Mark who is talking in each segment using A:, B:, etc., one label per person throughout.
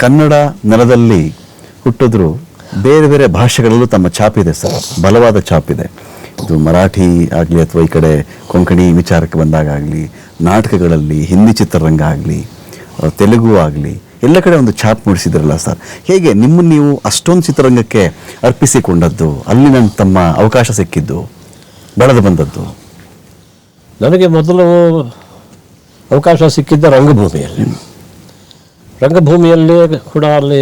A: ಕನ್ನಡ ನೆಲದಲ್ಲಿ ಹುಟ್ಟಿದ್ರು ಬೇರೆ ಬೇರೆ ಭಾಷೆಗಳಲ್ಲೂ ತಮ್ಮ ಛಾಪಿದೆ ಸರ್, ಬಲವಾದ ಛಾಪಿದೆ. ಇದು ಮರಾಠಿ ಆಗಲಿ ಅಥವಾ ಈ ಕಡೆ ಕೊಂಕಣಿ ವಿಚಾರಕ್ಕೆ ಬಂದಾಗ ಆಗಲಿ, ನಾಟಕಗಳಲ್ಲಿ ಹಿಂದಿ ಚಿತ್ರರಂಗ ಆಗಲಿ, ತೆಲುಗು ಆಗಲಿ, ಎಲ್ಲ ಕಡೆ ಒಂದು ಛಾಪ್ ಮೂಡಿಸಿದ್ರಲ್ಲ ಸರ್. ಹೇಗೆ ನಿಮ್ಮನ್ನು ನೀವು ಅಷ್ಟೊಂದು ಚಿತ್ರರಂಗಕ್ಕೆ ಅರ್ಪಿಸಿಕೊಂಡದ್ದು, ಅಲ್ಲಿ ನನ್ನ ತಮ್ಮ ಅವಕಾಶ ಸಿಕ್ಕಿದ್ದು, ಬೆಳೆದು ಬಂದದ್ದು?
B: ನನಗೆ ಮೊದಲು ಅವಕಾಶ ಸಿಕ್ಕಿದ್ದ ರಂಗಭೂಮಿಯಲ್ಲಿ ಕೂಡ. ಅಲ್ಲಿ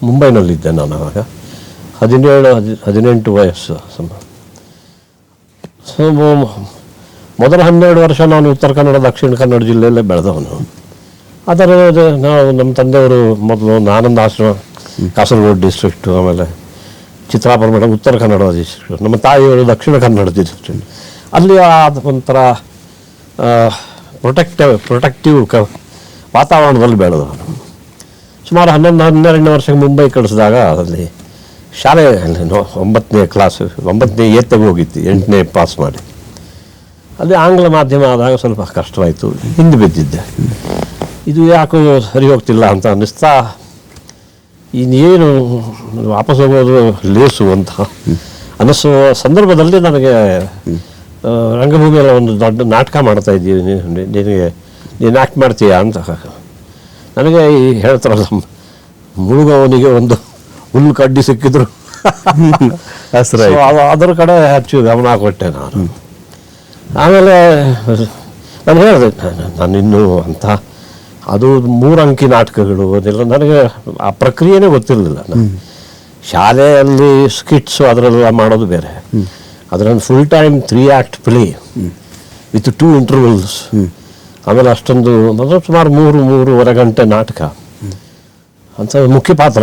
B: ಮುಂಬೈನಲ್ಲಿದ್ದೆ ನಾನು ಆವಾಗ, 17-18 ವಯಸ್ಸು. ಸೊ ಮೊದಲ 12 ವರ್ಷ ನಾನು ಉತ್ತರ ಕನ್ನಡ ದಕ್ಷಿಣ ಕನ್ನಡ ಜಿಲ್ಲೆಯಲ್ಲೇ ಬೆಳೆದವನು. ಅದರ ನಾವು ನಮ್ಮ ತಂದೆಯವರು ಮೊದಲು ಆನಂದ ಆಶ್ರಮ ಕಾಸರಗೋಡು ಡಿಸ್ಟ್ರಿಕ್ಟು, ಆಮೇಲೆ ಚಿತ್ರಾಪುರ ಮೇಡಮ್ ಉತ್ತರ ಕನ್ನಡ ಡಿಸ್ಟ್ರಿಕ್ಟು, ನಮ್ಮ ತಾಯಿಯವರು ದಕ್ಷಿಣ ಕನ್ನಡ ಡಿಸ್ಟ್ರಿಕ್ಟ್. ಅಲ್ಲಿ ಒಂಥರ ಪ್ರೊಟೆಕ್ಟಿವ್ ವಾತಾವರಣದಲ್ಲಿ ಬೆಳೆದವನು. ಸುಮಾರು 11-12 ವರ್ಷಕ್ಕೆ ಮುಂಬೈ ಕಳಿಸಿದಾಗ ಅಲ್ಲಿ ಶಾಲೆ 9ನೇ ಕ್ಲಾಸ್ 9ನೇ ಏತ್ತೆಗೆ ಹೋಗಿತ್ತು, 8ನೇ ಪಾಸ್ ಮಾಡಿ. ಅಲ್ಲಿ ಆಂಗ್ಲ ಮಾಧ್ಯಮ ಆದಾಗ ಸ್ವಲ್ಪ ಕಷ್ಟವಾಯಿತು, ಹಿಂದೆ ಬಿದ್ದಿದ್ದೆ. ಇದು ಯಾಕೋ ಸರಿ ಹೋಗ್ತಿಲ್ಲ ಅಂತ ಅನ್ನಿಸ್ತಾ, ಇನ್ನೇನು ವಾಪಸ್ ಹೋಗೋದು ಲೇಸು ಅಂತ ಅನ್ನಿಸೋ ಸಂದರ್ಭದಲ್ಲಿ ನನಗೆ ರಂಗಭೂಮಿಯಲ್ಲಿ ಒಂದು ದೊಡ್ಡ ನಾಟಕ ಮಾಡ್ತಾ ಇದ್ದೀವಿ, ನೀನು ಆ್ಯಕ್ಟ್ ಮಾಡ್ತೀಯಾ ಅಂತ ನನಗೆ ಹೇಳ್ತಾರಲ್ಲ, ಮುಳುಗೋವನಿಗೆ ಒಂದು ಹುಲ್ಲು ಕಡ್ಡಿ ಸಿಕ್ಕಿದ್ರು ಅದರ ಕಡೆ ಹೆಚ್ಚು ಗಮನ ಕೊಟ್ಟೆ ನಾನು. ಆಮೇಲೆ ನಾನು ಹೇಳಿದೆ, ನಾನಿನ್ನೂ ಅಂತ ಅದು 3 ಅಂಕಿ ನಾಟಕಗಳು ಅದೆಲ್ಲ ನನಗೆ ಆ ಪ್ರಕ್ರಿಯೆನೇ ಗೊತ್ತಿರಲಿಲ್ಲ. ಶಾಲೆಯಲ್ಲಿ ಸ್ಕಿಟ್ಸು ಅದರೆಲ್ಲ ಮಾಡೋದು ಬೇರೆ, ಅದರಲ್ಲಿ full time 3 act play with 2 intervals. ಆಮೇಲೆ ಅಷ್ಟೊಂದು ಮೊದಲು ಸುಮಾರು 3-3.5 ಗಂಟೆ ನಾಟಕ ಅಂತ ಮುಖ್ಯ ಪಾತ್ರ.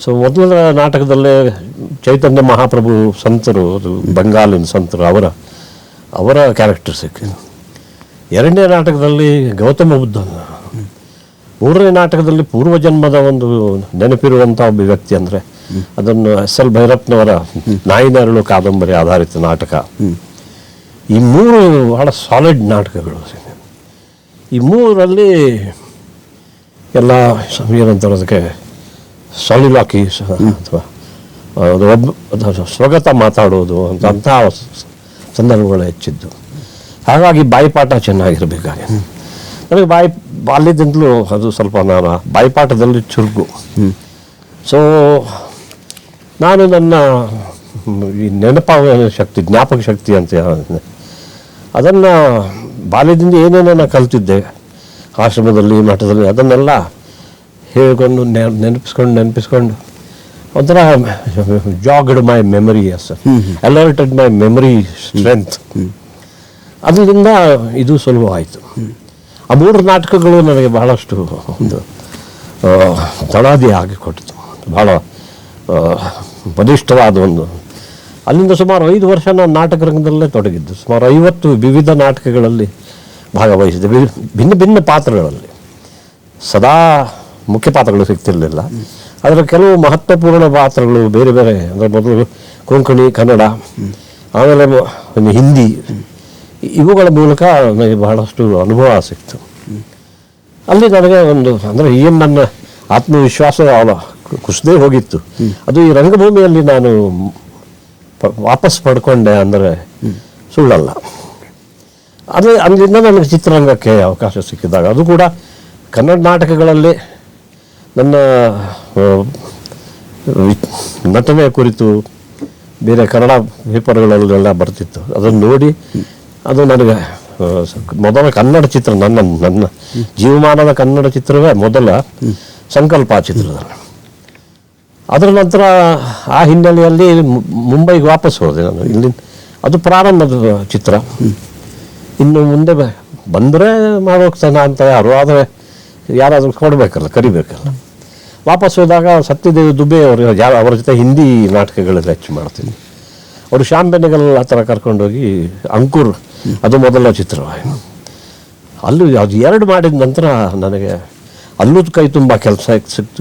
B: ಸೊ ಮೊದಲ ನಾಟಕದಲ್ಲೇ ಚೈತನ್ಯ ಮಹಾಪ್ರಭು ಸಂತರು, ಅದು ಬಂಗಾಲಿನ ಸಂತರು, ಅವರ ಕ್ಯಾರೆಕ್ಟರ್ ಸಿಕ್ಕಿದೆ. 2ನೇ ನಾಟಕದಲ್ಲಿ ಗೌತಮ ಬುದ್ಧನ, 3ನೇ ನಾಟಕದಲ್ಲಿ ಪೂರ್ವಜನ್ಮದ ಒಂದು ನೆನಪಿರುವಂಥ ಒಬ್ಬ ವ್ಯಕ್ತಿ ಅಂದರೆ ಅದನ್ನು SL ಭೈರಪ್ಪನವರ ನಾಯಿನೆರಳು ಕಾದಂಬರಿ ಆಧಾರಿತ ನಾಟಕ. ಈ 3 ಬಹಳ ಸಾಲಿಡ್ ನಾಟಕಗಳು. ಈ 3ರಲ್ಲಿ ಎಲ್ಲ ಏನಂತಾರೆ ಅದಕ್ಕೆ ಸಾಲಿಲಾಕಿ ಅಥವಾ ಸ್ವಗತ ಮಾತಾಡೋದು ಅಂತಹ ಸಂದರ್ಭಗಳು ಹೆಚ್ಚಿದ್ದು. ಹಾಗಾಗಿ ಬಾಯಿಪಾಠ ಚೆನ್ನಾಗಿರಬೇಕಾಗಿ ನನಗೆ ಬಾಲ್ಯದಿಂದಲೂ ಅದು ಸ್ವಲ್ಪ ನಾನು ಬಾಯಿಪಾಠದಲ್ಲಿ ಚುರುಕು. ಸೊ ನಾನು ನನ್ನ ಈ ಜ್ಞಾಪಕ ಶಕ್ತಿ ಅಂತ ಅದನ್ನು ಬಾಲ್ಯದಿಂದ ಏನೇನೋ ಕಲ್ತಿದ್ದೆ ಆಶ್ರಮದಲ್ಲಿ ಮಠದಲ್ಲಿ, ಅದನ್ನೆಲ್ಲ ಹೇಳ್ಕೊಂಡು ನೆನಪಿಸ್ಕೊಂಡು ಒಂಥರ ಜಾಗ್ಡ್ ಮೈ ಮೆಮರಿ, ಅಲರ್ಟೆಡ್ ಮೈ ಮೆಮರಿ ಸ್ಟ್ರೆಂತ್. ಅದರಿಂದ ಇದು ಸುಲಭವಾಯಿತು. ಆ 3 ನಾಟಕಗಳು ನನಗೆ ಬಹಳಷ್ಟು ಒಂದು ತಳಾದಿ ಆಗಿಕೊಟ್ಟಿತು, ಬಹಳ ಬಲಿಷ್ಠವಾದ ಒಂದು. ಅಲ್ಲಿಂದ ಸುಮಾರು 5 ವರ್ಷ ನಾನು ನಾಟಕ ರಂಗದಲ್ಲೇ ತೊಡಗಿದ್ದು. ಸುಮಾರು 50 ವಿವಿಧ ನಾಟಕಗಳಲ್ಲಿ ಭಾಗವಹಿಸಿದೆ, ಭಿನ್ನ ಪಾತ್ರಗಳಲ್ಲಿ. ಸದಾ ಮುಖ್ಯ ಪಾತ್ರಗಳು ಸಿಗ್ತಿರಲಿಲ್ಲ, ಅದರ ಕೆಲವು ಮಹತ್ವಪೂರ್ಣ ಪಾತ್ರಗಳು ಬೇರೆ ಬೇರೆ, ಅಂದರೆ ಮೊದಲು ಕೊಂಕಣಿ, ಕನ್ನಡ, ಆಮೇಲೆ ಹಿಂದಿ, ಇವುಗಳ ಮೂಲಕ ನನಗೆ ಬಹಳಷ್ಟು ಅನುಭವ ಸಿಕ್ತು. ಅಲ್ಲಿ ನನಗೆ ಒಂದು ಅಂದರೆ ಏನು ನನ್ನ ಆತ್ಮವಿಶ್ವಾಸ ಕುಸಿದೇ ಹೋಗಿತ್ತು. ಅದು ಈ ರಂಗಭೂಮಿಯಲ್ಲಿ ನಾನು ವಾಪಸ್ ಪಡ್ಕೊಂಡೆ ಅಂದರೆ ಸುಳ್ಳಲ್ಲ. ಅದೇ ಅಲ್ಲಿಂದ ನನಗೆ ಚಿತ್ರರಂಗಕ್ಕೆ ಅವಕಾಶ ಸಿಕ್ಕಿದಾಗ, ಅದು ಕೂಡ ಕನ್ನಡ ನಾಟಕಗಳಲ್ಲಿ ನನ್ನ ನಟನೆ ಕುರಿತು ಬೇರೆ ಕನ್ನಡ ಪೇಪರ್ಗಳಲ್ಲೆಲ್ಲ ಬರ್ತಿತ್ತು. ಅದನ್ನು ನೋಡಿ ಅದು ನನಗೆ ಮೊದಲ ಕನ್ನಡ ಚಿತ್ರ, ನನ್ನ ಜೀವಮಾನದ ಕನ್ನಡ ಚಿತ್ರವೇ ಮೊದಲ ಸಂಕಲ್ಪ ಚಿತ್ರದಲ್ಲಿ. ಅದರ ನಂತರ ಆ ಹಿನ್ನೆಲೆಯಲ್ಲಿ ಮುಂಬೈಗೆ ವಾಪಸ್ ಹೋದೆ ನಾನು. ಇಲ್ಲಿ ಅದು ಪ್ರಾರಂಭದ ಚಿತ್ರ. ಇನ್ನು ಮುಂದೆ ಬಂದರೆ ಮಾಡೋಗ್ತಾನೆ ಅಂತ ಆದರೆ ಯಾರಾದರೂ ಕೊಡಬೇಕಲ್ಲ, ಕರಿಬೇಕಲ್ಲ. ವಾಪಸ್ ಹೋದಾಗ ಸತ್ಯದೇವ್ ದುಬೆ ಅವರ ಜೊತೆ ಹಿಂದಿ ನಾಟಕಗಳೆಲ್ಲ ಹೆಚ್ಚು ಮಾಡ್ತೀನಿ. ಅವರು ಶ್ಯಾಮ್ ಬೆನೆಗಲ್ ಆ ಥರ ಕರ್ಕೊಂಡೋಗಿ ಅಂಕುರ್, ಅದು ಮೊದಲ ಚಿತ್ರ. ಅಲ್ಲೂ ಅದು 2 ಮಾಡಿದ ನಂತರ ನನಗೆ ಅಲ್ಲೂ ಕೈ ತುಂಬ ಕೆಲಸ ಸಿಕ್ತು.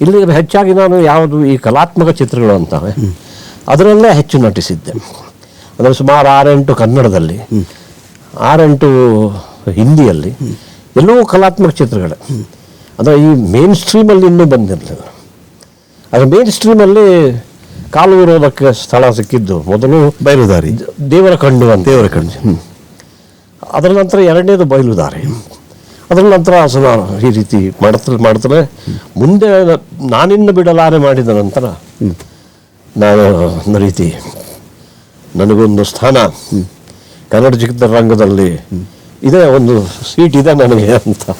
B: ಇಲ್ಲಿ ಹೆಚ್ಚಾಗಿ ನಾನು ಯಾವುದು ಈ ಕಲಾತ್ಮಕ ಚಿತ್ರಗಳು ಅಂತವೆ ಅದರಲ್ಲೇ ಹೆಚ್ಚು ನಟಿಸಿದ್ದೆ. ಅಂದರೆ ಸುಮಾರು 6-8 ಕನ್ನಡದಲ್ಲಿ, 6-8 ಹಿಂದಿಯಲ್ಲಿ, ಎಲ್ಲವೂ ಕಲಾತ್ಮಕ ಚಿತ್ರಗಳೇ. ಅಂದರೆ ಈ ಮೇನ್ ಸ್ಟ್ರೀಮಲ್ಲಿ ಇನ್ನೂ ಬಂದಿರಲಿಲ್ಲ. ಅದು ಮೇನ್ ಸ್ಟ್ರೀಮಲ್ಲಿ ಕಾಲು ಇರೋದಕ್ಕೆ ಸ್ಥಳ ಸಿಕ್ಕಿದ್ದು ಮೊದಲು
A: ಬಯಲುದಾರಿ,
B: ದೇವರ ಕಣ್ಣು ಅಂತ.
A: ದೇವರ ಕಣ್ಣು.
B: ಅದರ ನಂತರ ಎರಡನೇದು ಬಯಲುದಾರಿ. ಅದರ ನಂತರ ಸುಮಾರು ಈ ರೀತಿ ಮಾಡ್ತಾರೆ ಮುಂದೆ ನಾನಿನ್ನು ಬಿಡಲಾರೆ ಮಾಡಿದ ನಂತರ ನಾನು ಒಂದು ರೀತಿ ನನಗೊಂದು ಸ್ಥಾನ ಕನ್ನಡ ಚಿತ್ರರಂಗದಲ್ಲಿ ಇದೇ, ಒಂದು ಸೀಟ್ ಇದೆ ನನಗೆ ಅಂತ